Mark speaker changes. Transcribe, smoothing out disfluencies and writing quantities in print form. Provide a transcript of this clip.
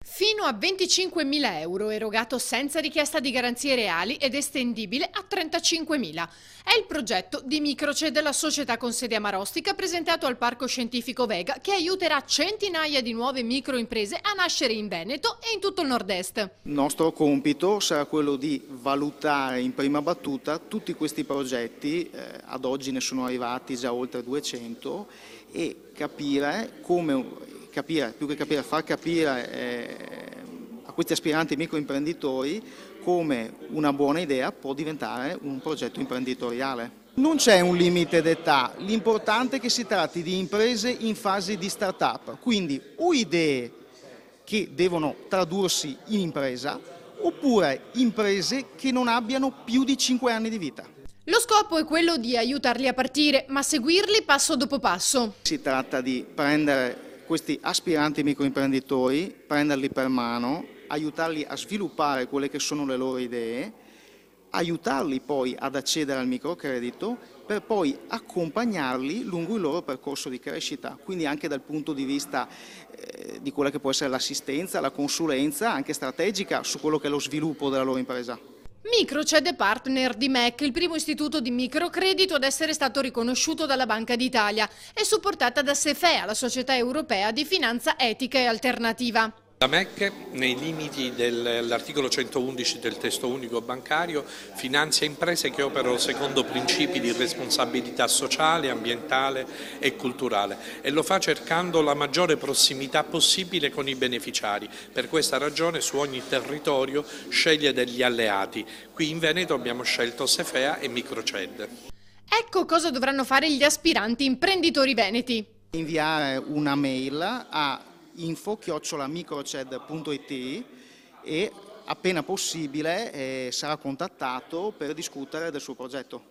Speaker 1: Fino a 25.000 euro, erogato senza richiesta di garanzie reali ed estendibile a 35.000. È il progetto di Microced della società con sede a Marostica presentato al Parco Scientifico Vega, che aiuterà centinaia di nuove microimprese a nascere in Veneto e in tutto il nord-est.
Speaker 2: Il nostro compito sarà quello di valutare in prima battuta tutti questi progetti, ad oggi ne sono arrivati già oltre 200, e far capire a questi aspiranti microimprenditori come una buona idea può diventare un progetto imprenditoriale. Non c'è un limite d'età, l'importante è che si tratti di imprese in fase di start-up, quindi o idee che devono tradursi in impresa, oppure imprese che non abbiano più di 5 anni di vita.
Speaker 1: Lo scopo è quello di aiutarli a partire, ma seguirli passo dopo passo.
Speaker 2: Si tratta di prendere questi aspiranti microimprenditori, prenderli per mano, aiutarli a sviluppare quelle che sono le loro idee, aiutarli poi ad accedere al microcredito per poi accompagnarli lungo il loro percorso di crescita, quindi anche dal punto di vista di quella che può essere l'assistenza, la consulenza anche strategica su quello che è lo sviluppo della loro impresa.
Speaker 1: Microced è partner di MEC, il primo istituto di microcredito ad essere stato riconosciuto dalla Banca d'Italia, e supportata da SEFEA, la Società Europea di Finanza Etica e Alternativa.
Speaker 3: La MEC, nei limiti dell'articolo 111 del testo unico bancario, finanzia imprese che operano secondo principi di responsabilità sociale, ambientale e culturale, e lo fa cercando la maggiore prossimità possibile con i beneficiari. Per questa ragione su ogni territorio sceglie degli alleati. Qui in Veneto abbiamo scelto SEFEA e Microced.
Speaker 1: Ecco cosa dovranno fare gli aspiranti imprenditori veneti.
Speaker 2: Inviare una mail a info@microced.it e appena possibile sarà contattato per discutere del suo progetto.